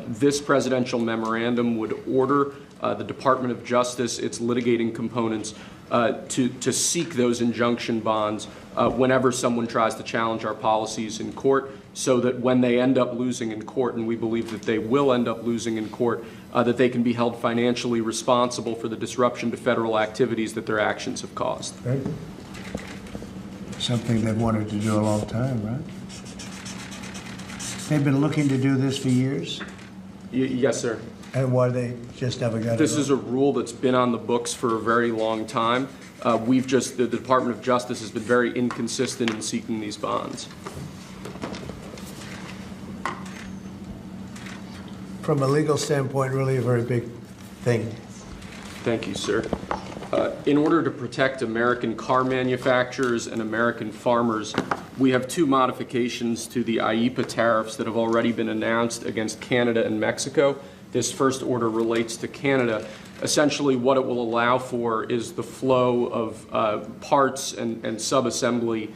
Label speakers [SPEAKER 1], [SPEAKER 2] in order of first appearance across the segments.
[SPEAKER 1] This presidential memorandum would order the Department of Justice, its litigating components, to seek those injunction bonds whenever someone tries to challenge our policies in court, so that when they end up losing in court, and we believe that they will end up losing in court, that they can be held financially responsible for the disruption to federal activities that their actions have caused.
[SPEAKER 2] Right. Something they've wanted to do a long time, right? They've been looking to do this for years?
[SPEAKER 1] Yes, sir.
[SPEAKER 2] And why they just never got it?
[SPEAKER 1] This is a rule that's been on the books for a very long time. The Department of Justice has been very inconsistent in seeking these bonds.
[SPEAKER 2] From a legal standpoint, really a very big thing.
[SPEAKER 1] Thank you, sir. In order to protect American car manufacturers and American farmers, we have two modifications to the IEEPA tariffs that have already been announced against Canada and Mexico. This first order relates to Canada. Essentially, what it will allow for is the flow of parts and sub-assembly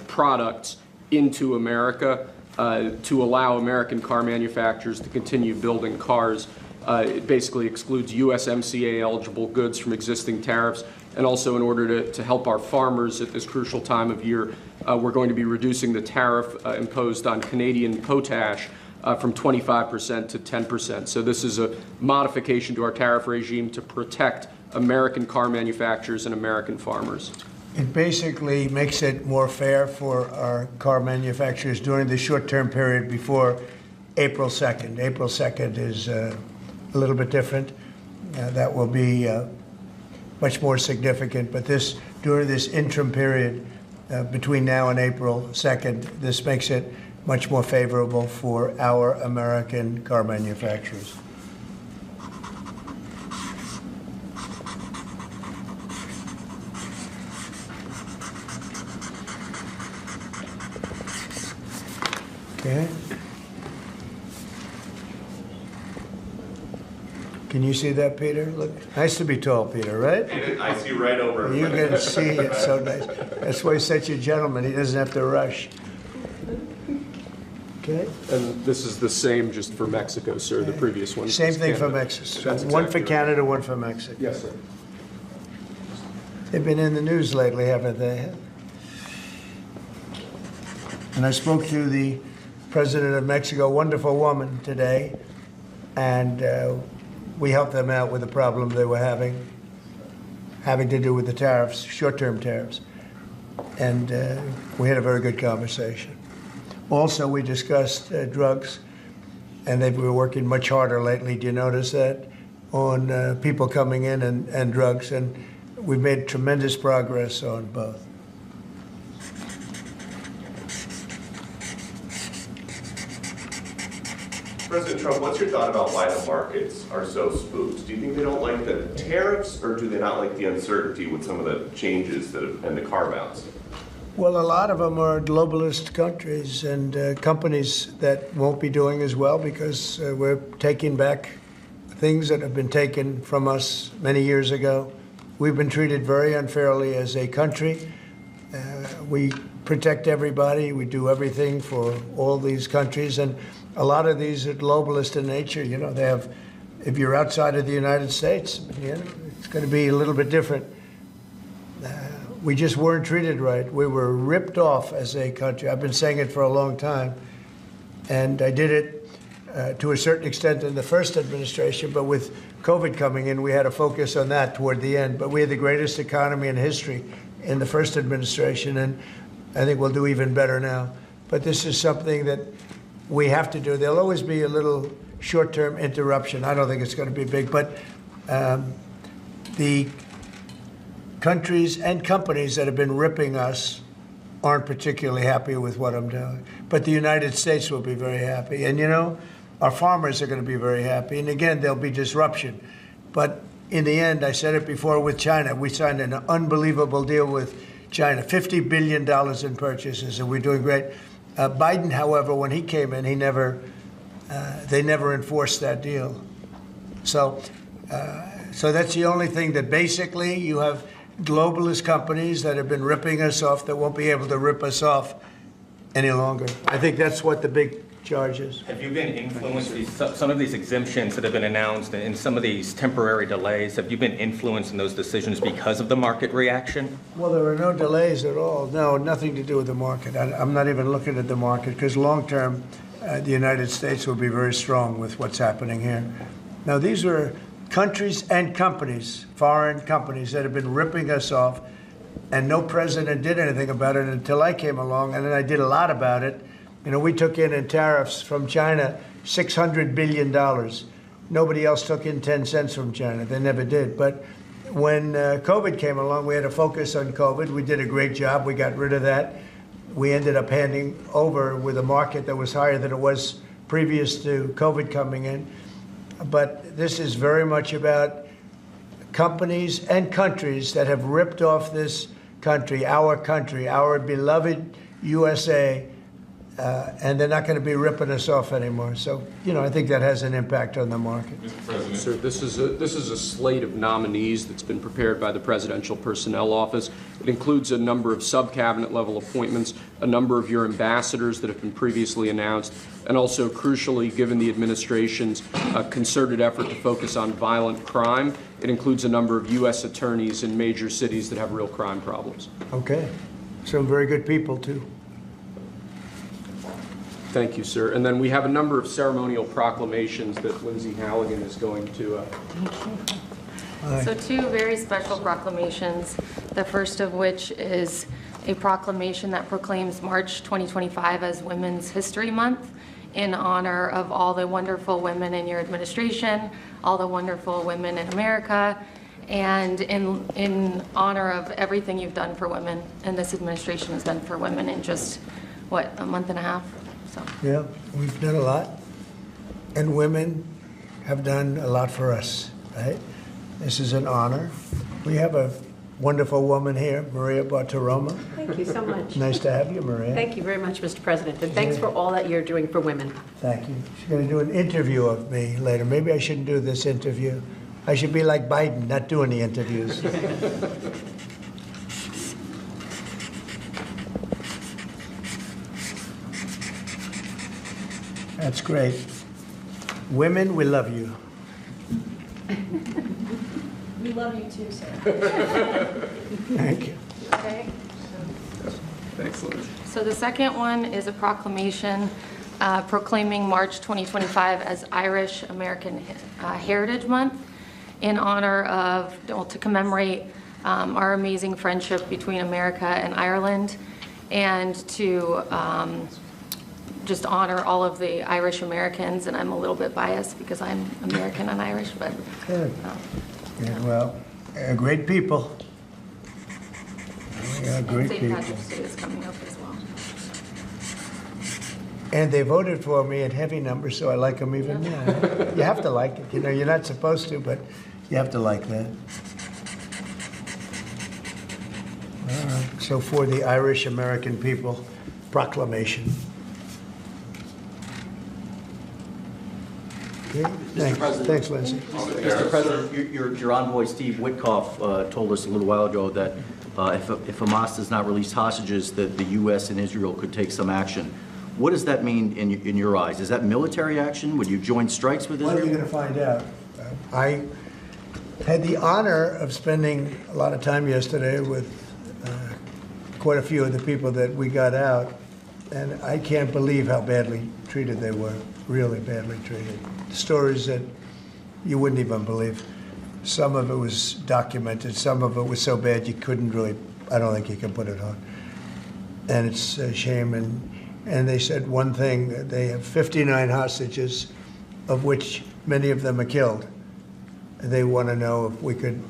[SPEAKER 1] products into America to allow American car manufacturers to continue building cars. It basically excludes USMCA-eligible goods from existing tariffs, and also in order to help our farmers at this crucial time of year, we're going to be reducing the tariff imposed on Canadian potash from 25% to 10%. So this is a modification to our tariff regime to protect American car manufacturers and American farmers.
[SPEAKER 2] It basically makes it more fair for our car manufacturers during the short-term period before April 2nd. April 2nd is a little bit different. That will be much more significant. But during this interim period between now and April 2nd, this makes it much more favorable for our American car manufacturers. Okay. Can you see that, Peter? Look, nice to be tall, Peter, right?
[SPEAKER 3] I see right over it.
[SPEAKER 2] You can see it so nice. That's why he's such a gentleman. He doesn't have to rush. Okay.
[SPEAKER 1] And this is the same just for Mexico, sir, the previous one.
[SPEAKER 2] Same thing for Mexico.
[SPEAKER 1] That's
[SPEAKER 2] One
[SPEAKER 1] exactly
[SPEAKER 2] for Canada, one for Mexico.
[SPEAKER 1] Yes, sir.
[SPEAKER 2] They've been in the news lately, haven't they? And I spoke to the president of Mexico, wonderful woman, today, and we helped them out with the problem they were having to do with the tariffs, short-term tariffs. And we had a very good conversation. Also, we discussed drugs, and they've been working much harder lately. Do you notice that? On people coming in and drugs, and we've made tremendous progress on both.
[SPEAKER 3] President Trump, what's your thought about why the markets are so spooked? Do you think they don't like the tariffs, or do they not like the uncertainty with some of the changes and the carve-outs?
[SPEAKER 2] Well, a lot of them are globalist countries and companies that won't be doing as well because we're taking back things that have been taken from us many years ago. We've been treated very unfairly as a country. We protect everybody. We do everything for all these countries. And a lot of these are globalist in nature. You know, they have, if you're outside of the United States, you know, it's going to be a little bit different. We just weren't treated right. We were ripped off as a country. I've been saying it for a long time. And I did it to a certain extent in the first administration, but with COVID coming in, we had to focus on that toward the end. But we had the greatest economy in history in the first administration, and I think we'll do even better now. But this is something that we have to do. There'll always be a little short-term interruption. I don't think it's going to be big, but the countries and companies that have been ripping us aren't particularly happy with what I'm doing. But the United States will be very happy. And, you know, our farmers are going to be very happy. And, again, there'll be disruption. But in the end, I said it before with China, we signed an unbelievable deal with China, $50 billion in purchases, and we're doing great. Biden, however, when he came in, they never enforced that deal. So that's the only thing that basically you have globalist companies that have been ripping us off that won't be able to rip us off any longer. I think that's what the big charges.
[SPEAKER 4] Have you been influenced, some of these exemptions that have been announced and some of these temporary delays, have you been influenced in those decisions because of the market reaction?
[SPEAKER 2] Well, there are no delays at all. No, nothing to do with the market. I'm not even looking at the market because long-term, the United States will be very strong with what's happening here. Now, these are countries and companies, foreign companies, that have been ripping us off, and no president did anything about it until I came along, and then I did a lot about it. You know, we took in tariffs from China $600 billion. Nobody else took in 10 cents from China. They never did. But when COVID came along, we had to focus on COVID. We did a great job. We got rid of that. We ended up handing over with a market that was higher than it was previous to COVID coming in. But this is very much about companies and countries that have ripped off this country, our beloved USA, and they're not going to be ripping us off anymore. So, you know, I think that has an impact on the market.
[SPEAKER 5] Mr. President.
[SPEAKER 1] Sir, this is a slate of nominees that's been prepared by the Presidential Personnel Office. It includes a number of sub-cabinet level appointments, a number of your ambassadors that have been previously announced, and also, crucially, given the administration's concerted effort to focus on violent crime, it includes a number of U.S. attorneys in major cities that have real crime problems.
[SPEAKER 2] Okay. Some very good people, too.
[SPEAKER 1] Thank you, sir. And then we have a number of ceremonial proclamations that Lindsay Halligan is going to.
[SPEAKER 6] So two very special proclamations, the first of which is a proclamation that proclaims March 2025 as Women's History Month in honor of all the wonderful women in your administration, all the wonderful women in America, and in honor of everything you've done for women and this administration has done for women in just, what, a month and a half? So.
[SPEAKER 2] Yeah, we've done a lot. And women have done a lot for us, right? This is an honor. We have a wonderful woman here, Maria Bartiromo.
[SPEAKER 7] Thank you so much.
[SPEAKER 2] Nice to have you, Maria.
[SPEAKER 7] Thank you very much, Mr. President, and thanks for all that you're doing for women.
[SPEAKER 2] Thank you. She's going to do an interview of me later. Maybe I shouldn't do this interview. I should be like Biden, not doing the interviews. That's great. Women, we love you.
[SPEAKER 6] We love you too, sir.
[SPEAKER 2] Thank you.
[SPEAKER 6] Okay.
[SPEAKER 1] Thanks, Lindsay.
[SPEAKER 6] So the second one is a proclamation proclaiming March 2025 as Irish American Heritage Month in honor of, well, to commemorate our amazing friendship between America and Ireland, and to just honor all of the Irish Americans. And I'm a little bit biased because I'm American and Irish, but
[SPEAKER 2] Good. Yeah, well, great people. Yeah, great
[SPEAKER 6] St.
[SPEAKER 2] people.
[SPEAKER 6] Patrick's Day is coming up as well.
[SPEAKER 2] And they voted for me in heavy numbers, so I like them even more. You have to like it. You know, you're not supposed to, but you have to like that. All right. So for the Irish American people, proclamation. Okay. Thanks.
[SPEAKER 8] President.
[SPEAKER 2] Thanks, Lindsay.
[SPEAKER 8] Mr. President, your envoy, Steve Witkoff, told us a little while ago that if Hamas does not release hostages, that the U.S. and Israel could take some action. What does that mean in your eyes? Is that military action? Would you join strikes with
[SPEAKER 2] What are you
[SPEAKER 8] Israel?
[SPEAKER 2] going to find out? I had the honor of spending a lot of time yesterday with quite a few of the people that we got out, and I can't believe how badly treated they were, really badly treated. Stories that you wouldn't even believe. Some of it was documented, some of it was so bad you couldn't really, I don't think you can put it on. And it's a shame. And they said one thing, they have 59 hostages, of which many of them are killed. They want to know if we could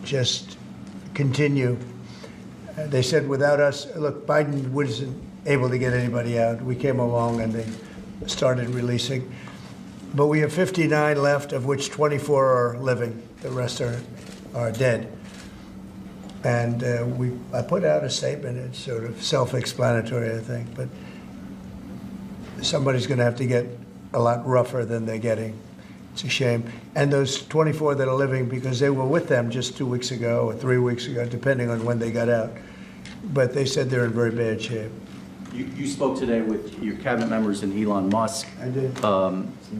[SPEAKER 2] just continue. They said without us, look, Biden wasn't able to get anybody out. We came along and they started releasing. But we have 59 left, of which 24 are living. The rest are dead. And I put out a statement. It's sort of self-explanatory, I think. But somebody's going to have to get a lot rougher than they're getting. It's a shame. And those 24 that are living, because they were with them just 2 weeks ago or 3 weeks ago, depending on when they got out. But they said they're in very bad shape.
[SPEAKER 8] You spoke today with your cabinet members and Elon Musk.
[SPEAKER 2] I did.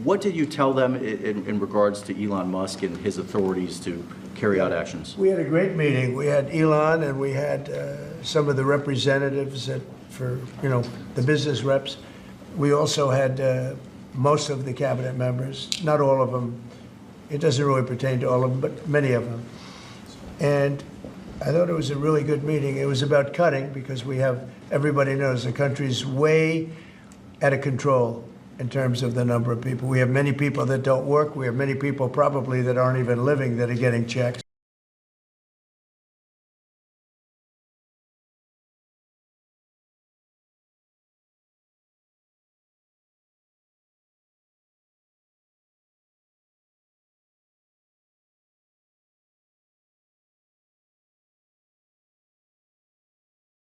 [SPEAKER 8] What did you tell them in regards to Elon Musk and his authorities to carry out actions?
[SPEAKER 2] We had a great meeting. We had Elon and we had some of the representatives for the business reps. We also had most of the cabinet members, not all of them. It doesn't really pertain to all of them, but many of them. And I thought it was a really good meeting. It was about cutting because everybody knows the country's way out of control in terms of the number of people. We have many people that don't work. We have many people probably that aren't even living that are getting checks.